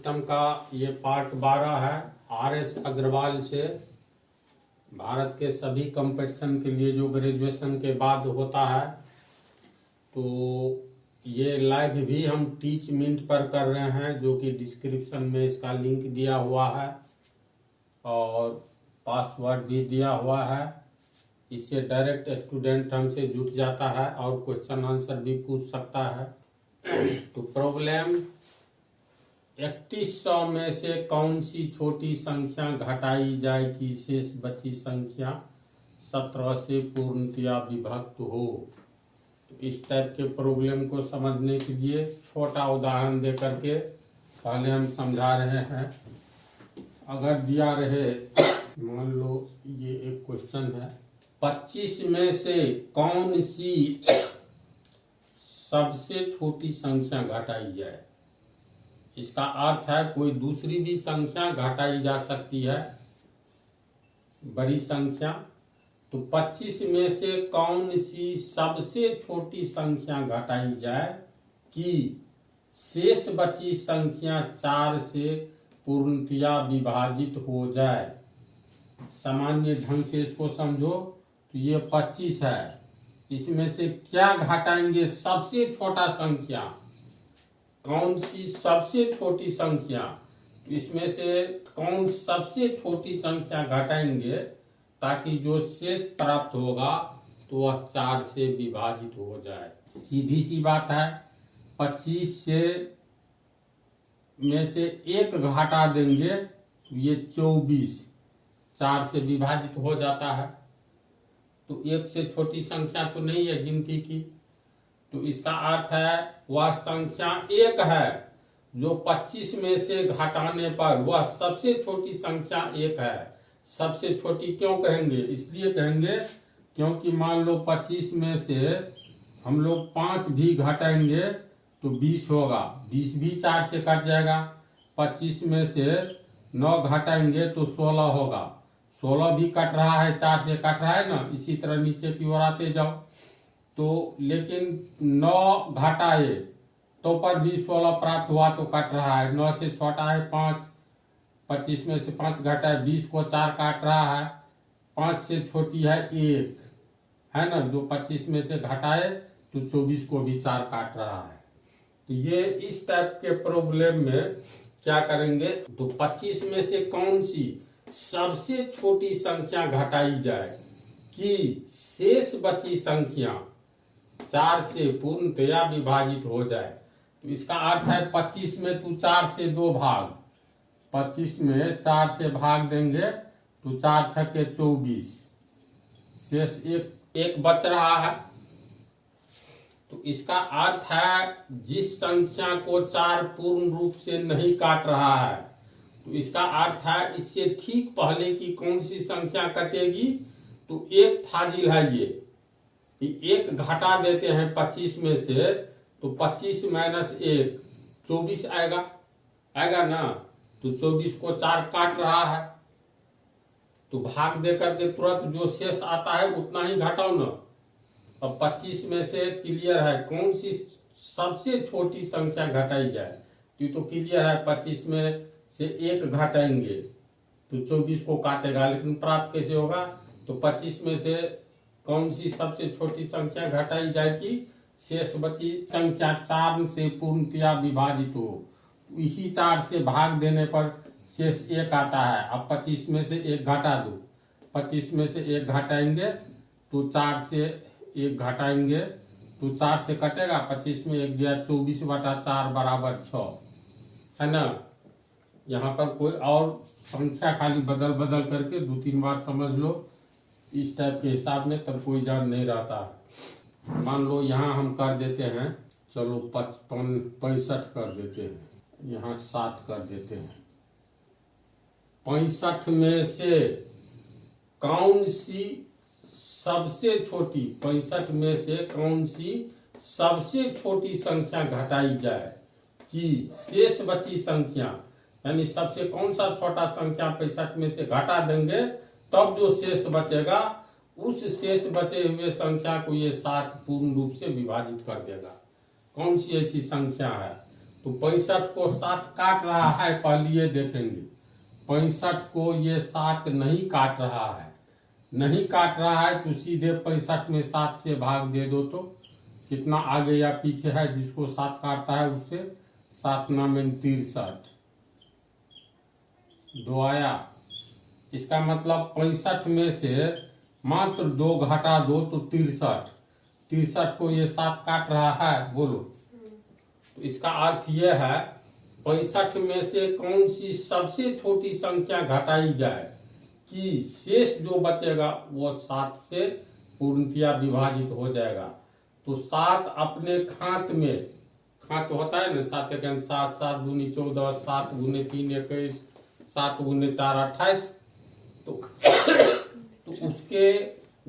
System का ये part 12 है। RS अग्रवाल से भारत के सभी कंपटीशन के लिए जो ग्रेजुएशन के बाद होता है, तो ये लाइव भी हम टीच मिनट पर कर रहे हैं, जो कि डिस्क्रिप्शन में इसका लिंक दिया हुआ है और पासवर्ड भी दिया हुआ है। इससे डायरेक्ट स्टूडेंट हमसे जुट जाता है और क्वेश्चन आंसर भी पूछ सकता है। तो प्रॉब्लम 3100 में से कौन सी छोटी संख्या घटाई जाए कि शेष बची संख्या 17 से पूर्णतया विभक्त हो। तो इस टाइप के प्रॉब्लम को समझने के लिए छोटा उदाहरण दे करके पहले हम समझा रहे हैं। अगर दिया रहे, मान लो ये एक क्वेश्चन है, 25 में से कौन सी सबसे छोटी संख्या घटाई जाए। इसका अर्थ है कोई दूसरी भी संख्या घटाई जा सकती है, बड़ी संख्या। तो 25 में से कौन सी सबसे छोटी संख्या घटाई जाए कि शेष बची संख्या 4 से पूर्णतया विभाजित हो जाए। सामान्य ढंग से इसको समझो तो ये 25 है, इसमें से क्या घटाएंगे, सबसे छोटा संख्या, कौन सी सबसे छोटी संख्या। तो इसमें से कौन सबसे छोटी संख्या घटाएंगे ताकि जो शेष प्राप्त होगा तो वह 4 से विभाजित हो जाए। सीधी सी बात है, 25 से में से एक घटा देंगे तो ये 24 4 से विभाजित हो जाता है। तो एक से छोटी संख्या तो नहीं है गिनती की। तो इसका अर्थ है वह संख्या एक है जो 25 में से घटाने पर वह सबसे छोटी संख्या एक है। सबसे छोटी क्यों कहेंगे, इसलिए कहेंगे क्योंकि मान लो 25 में से हम लोग 5 भी घटाएंगे तो 20 होगा, 20 भी 4 से कट जाएगा। 25 में से 9 घटाएंगे तो 16 होगा, 16 भी कट रहा है, 4 से कट रहा है ना। इसी तरह नीचे की ओर आते जाओ तो लेकिन 9 घटाए तो पर भी 16 प्राप्त हुआ तो कट रहा है। 9 से छोटा है 5, 25 में से 5 घटाए 20 को 4 काट रहा है। 5 से छोटी है 1 है ना, जो 25 में से घटाए तो 24 को भी 4 काट रहा है। तो ये इस टाइप के प्रॉब्लम में क्या करेंगे, तो 25 में से कौन सी सबसे छोटी संख्या घटाई जाए कि शेष बची संख्या 4 से पूर्णतया विभाजित हो जाए। तो इसका अर्थ है 25 में तू 4 से 2 भाग, 25 में 4 से भाग देंगे तो 4 छक्के 24, शेष एक बच रहा है। तो इसका अर्थ है जिस संख्या को 4 पूर्ण रूप से नहीं काट रहा है, तो इसका अर्थ है इससे ठीक पहले की कौन सी संख्या कटेगी, तो एक फाजिल है ये कि एक घटा देते हैं 25 में से तो 25 माइनस 1 24 आएगा ना। तो 24 को 4 काट रहा है तो भाग दे करके तुरंत जो शेष आता है उतना ही घटाओ ना। अब 25 में से क्लियर है कौन सी सबसे छोटी संख्या घटाई जाए, तो क्लियर है 25 में से एक घटाएंगे तो 24 को काटेगा, लेकिन प्राप्त कैसे होगा, तो 25 में से कौन सी सबसे छोटी संख्या घटाई जाएगी, शेष बची संख्या 4 से पूर्णतया विभाजित हो। इसी 4 से भाग देने पर शेष 1 आता है। अब 25 में से 1 घटा दो, 25 में से 1 घटाएंगे तो 4 से 1 घटाएंगे तो 4 से कटेगा, 25 में 1 गया 24/4 बराबर 6 है ना। यहाँ पर कोई और संख्या खाली बदल करके 2-3 बार समझ लो इस टाइप के हिसाब में, तब कोई जान नहीं रहता है। मान लो यहाँ हम कर देते हैं, चलो 65 कर देते हैं, यहाँ 7 कर देते हैं। 65 में से कौन सी सबसे छोटी, 65 में से कौन सी सबसे छोटी संख्या घटाई जाए कि शेष बची संख्या, यानी सबसे कौन सा छोटा संख्या 65 में से घटा देंगे तब जो शेष बचेगा उस शेष बचे हुए संख्या को ये 7 पूर्ण रूप से विभाजित कर देगा। कौन सी ऐसी संख्या है, तो 65 को 7 काट रहा है, पहले ये देखेंगे। 65 को ये 7 नहीं काट रहा है, नहीं काट रहा है तो सीधे 65 में 7 से भाग दे दो तो कितना आगे या पीछे है। जिसको 7 काटता है उससे 7 9 63 2 आया। इसका मतलब 65 में से मात्र 2 घटा दो तो 63। 63 को ये 7 काट रहा है, बोलो। तो इसका अर्थ यह है 65 में से कौन सी सबसे छोटी संख्या घटाई जाए कि शेष जो बचेगा वो 7 से पूर्णतया विभाजित हो जाएगा। तो 7 अपने खात में, खात होता है ना, 7 एक 7, 7 दूनी 14, 7 गुने 3 21, 7 गुने 4 28। तो उसके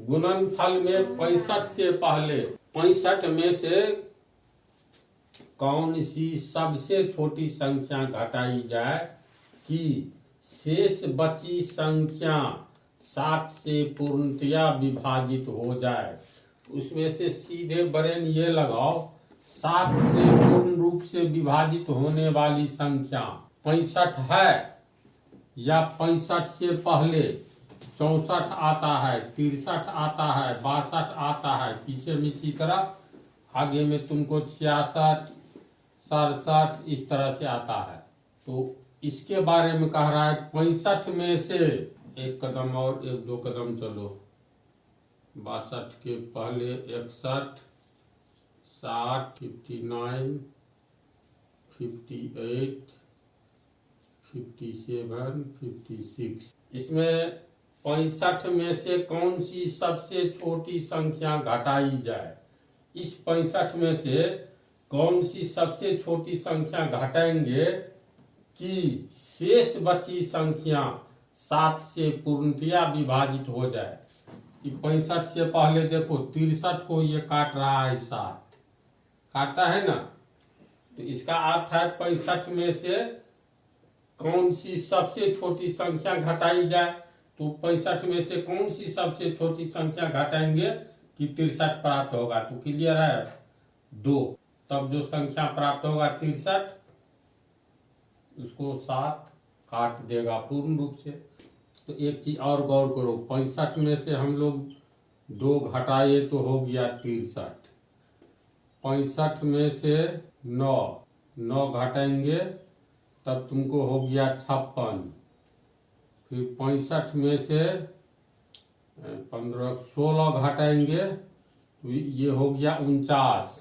गुणनफल में 65 से पहले 65 में से कौन सी सबसे छोटी संख्या घटाई जाए कि शेष बची संख्या 7 से पूर्णतया विभाजित हो जाए। उसमें से सीधे बरेन ये लगाओ, 7 से पूर्ण रूप से विभाजित होने वाली संख्या 65 है या 65 से पहले 64 आता है, 63 आता है, 62 आता है, पीछे में इसी तरह, आगे में तुमको 66 67 इस तरह से आता है। तो इसके बारे में कह रहा है 65 में से एक कदम और 1-2 कदम चलो। 62 के पहले 61, 60, 59, 58, 57, 56। इसमें 65 में से कौन सी सबसे छोटी संख्या घटाई जाए। इस 65 में से कौन सी सबसे छोटी संख्या घटाएंगे कि शेष बची संख्या 7 से पूर्णतया विभाजित हो जाए। 65 से पहले देखो 63 को ये काट रहा है, 7 काटता है ना। तो इसका अर्थ है 65 में से कौन सी सबसे छोटी संख्या घटाई जाए। तो 65 में से कौन सी सबसे छोटी संख्या घटाएंगे कि 63 प्राप्त होगा। तो क्लियर है 2, तब जो संख्या प्राप्त होगा 63 उसको 7 काट देगा पूर्ण रूप से। तो एक चीज और गौर करो, 65 में से हम लोग 2 घटाए तो हो गया 63। 65 में से 9 घटाएंगे तब तुमको हो गया 56। फिर 65 में से 16 घटाएंगे तो ये हो गया 49।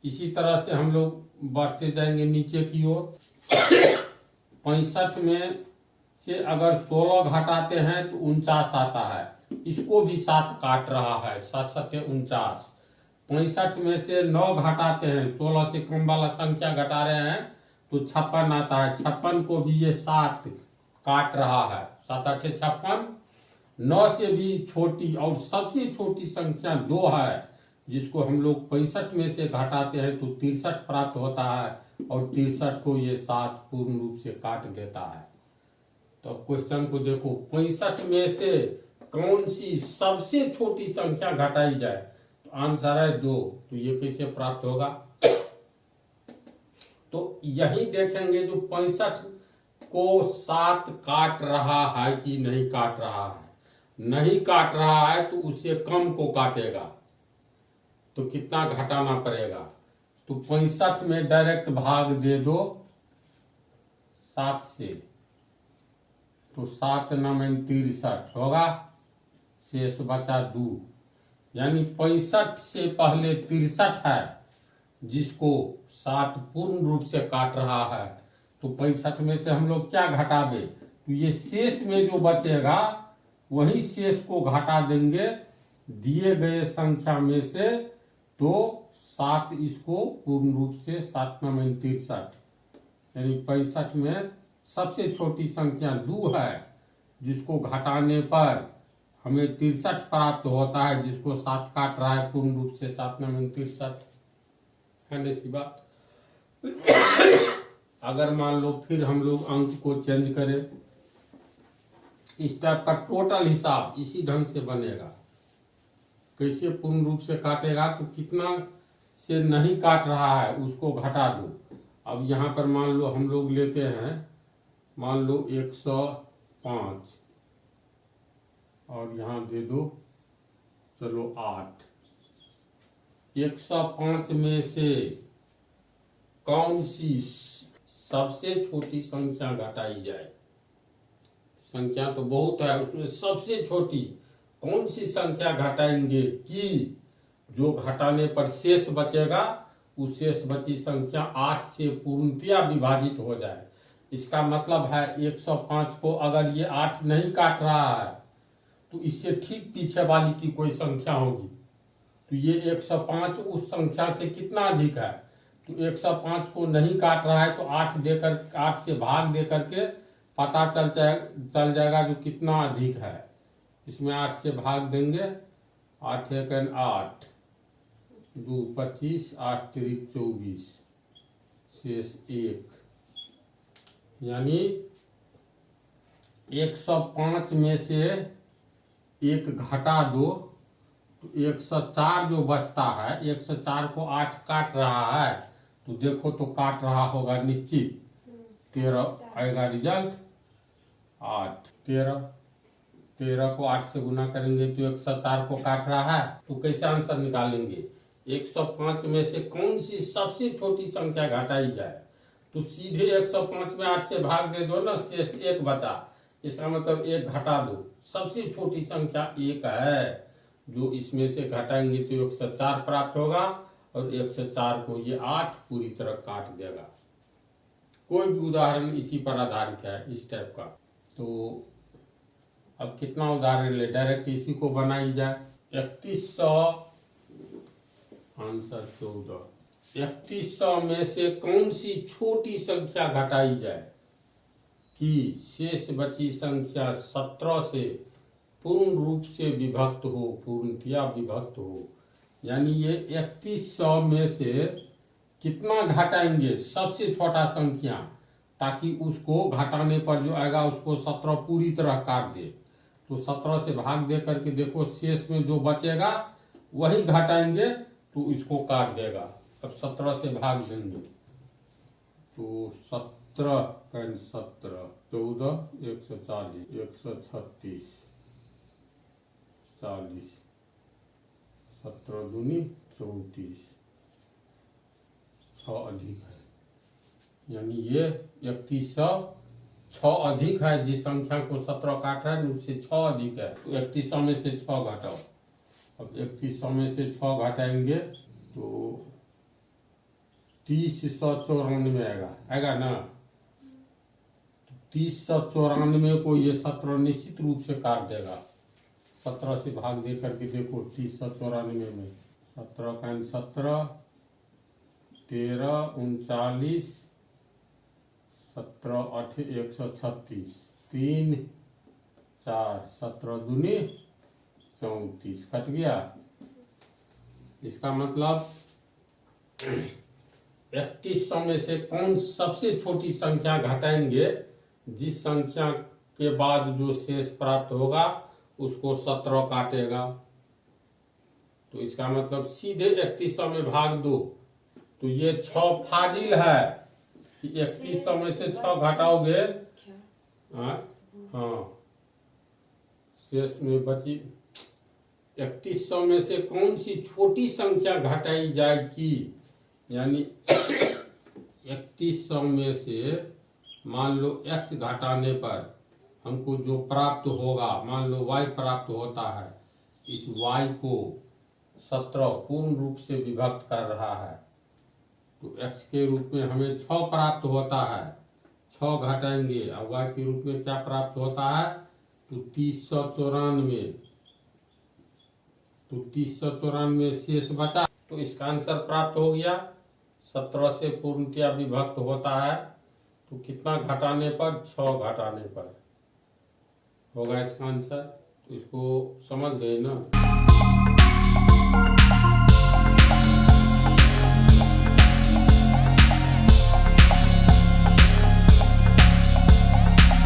इसी तरह से हम लोग बढ़ते जाएंगे नीचे की ओर। 65 में से अगर 16 घटाते हैं तो 49 आता है। इसको भी 7 काट रहा है, 7 7 49। 65 में से 9 घटाते हैं, 16 से कम वाला संख्या घटा रहे हैं तो 56 आता है। 56 को भी ये 7 काट रहा है, 7 8 56। 9 से भी छोटी और सबसे छोटी संख्या 2 है, जिसको हम लोग 65 में से घटाते हैं तो 63 प्राप्त होता है और 63 को ये 7 पूर्ण रूप से काट देता है। तो क्वेश्चन को देखो, 65 में से कौन सी सबसे छोटी संख्या घटाई जाए। तो आंसर है 2। तो ये कैसे प्राप्त होगा। तो यही देखेंगे जो 65 को 7 काट रहा है कि नहीं काट रहा है। नहीं काट रहा है तो उससे कम को काटेगा तो कितना घटाना पड़ेगा। तो 65 में डायरेक्ट भाग दे दो 7 से, तो 7 9 63 होगा, शेष बचा 2। यानी 65 से पहले 63 है जिसको 7 पूर्ण रूप से काट रहा है। तो 65 में से हम लोग क्या घटावे, तो ये शेष में जो बचेगा वही शेष को घटा देंगे दिए गए संख्या में से। तो 7 इसको पूर्ण रूप से 7 9 63, यानी 65 में सबसे छोटी संख्या 2 है जिसको घटाने पर हमें 63 प्राप्त होता है, जिसको 7 काट रहा है पूर्ण रूप से 7 9 63 है ना सी बात। अगर मान लो फिर हम लोग अंक को चेंज करें, इस टाइप का टोटल हिसाब इसी ढंग से बनेगा। कैसे पूर्ण रूप से काटेगा, तो कितना से नहीं काट रहा है उसको घटा दो अब यहाँ पर मान लो हम लोग लेते हैं, मान लो 105 और यहाँ दे दो चलो 8। 105 में से कौन सी सबसे छोटी संख्या घटाई जाए? संख्या तो बहुत है, उसमें सबसे छोटी कौन सी संख्या घटाएंगे कि जो घटाने पर शेष बचेगा, उस शेष बची संख्या 8 से पूर्णतया विभाजित हो जाए। इसका मतलब है 105 को अगर ये 8 नहीं काट रहा है तो इससे ठीक पीछे वाली की कोई संख्या होगी, तो ये 105 उस संख्या से कितना अधिक है, तो 105 को नहीं काट रहा है तो 8 से भाग दे करके पता चल जाएगा जो कितना अधिक है। इसमें 8 से भाग देंगे, 8 एकन 8, 2 25, 8 3 24, शेष 1। यानी 105 में से 1 घटा दो तो 104 जो बचता है, 104 को 8 काट रहा है तो देखो तो काट रहा होगा निश्चित, 13 आएगा रिजल्ट। 8 13 को 8 से गुना करेंगे तो 104 को काट रहा है, तो कैसे आंसर निकालेंगे? 105 में से कौन सी सबसे छोटी संख्या घटाई जाए, तो सीधे 105 में 8 से भाग दे दो ना, शेष 1 बचा, इसका मतलब 1 घटा दो, सबसे छोटी संख्या 1 है, जो इसमें से घटाएंगे तो 104 प्राप्त होगा और 104 को ये 8 पूरी तरह काट देगा। कोई भी उदाहरण इसी पर आधारित है, इस टाइप का। तो अब कितना उदाहरण ले, डायरेक्ट इसी को बनाई जाए। 3100 आंसर 14। 3100 में से कौन सी छोटी संख्या घटाई जाए कि शेष बची संख्या 17 से पूर्ण रूप से विभक्त हो, पूर्णतया विभक्त हो। यानी ये 3100 में से कितना घटाएंगे, सबसे छोटा संख्या, ताकि उसको घटाने पर जो आएगा उसको 17 पूरी तरह काट दे। तो 17 से भाग दे करके देखो शेष में जो बचेगा वही घटाएंगे तो इसको काट देगा। अब 17 से भाग देंगे तो 17 का 17, 14 140, 136, 40, 17 दूनी 34, 6 अधिक है। यानी ये 3100 6 अधिक है, जिस संख्या को 17 काट रहा है उससे 6 अधिक है, तो 3100 में से 6 घटाओ। अब 3100 में से 6 घटाएंगे तो 3094 आएगा ना। 3094 को ये 17 निश्चित रूप से काट देगा। 17 से भाग दे करके देखो 3094 में 17 का 17, 13 39, 17 8 136, 3 4, 17 दूनी 34, कट गया। इसका मतलब 3100 में से कौन सबसे छोटी संख्या घटाएंगे, जिस संख्या के बाद जो शेष प्राप्त होगा उसको 17 काटेगा। तो इसका मतलब सीधे 3100 में भाग दो तो ये 6 फाजिल है कि 3100 में से 6 घटाओगे, हाँ शेष में बची। 3100 में से कौन सी छोटी संख्या घटाई जाएगी, यानी 3100 में से मान लो x घटाने पर हमको जो प्राप्त होगा, मान लो y प्राप्त होता है, इस y को 17 पूर्ण रूप से विभक्त कर रहा है, तो x के रूप में हमें 6 प्राप्त होता है, 6 घटाएंगे और y के रूप में क्या प्राप्त होता है, तो 3094, तो 3094 शेष बचा, तो इसका आंसर प्राप्त हो गया। 17 से पूर्णतया विभक्त होता है तो कितना घटाने पर, 6 घटाने पर होगा इसका आंसर। तो इसको समझ गए ना।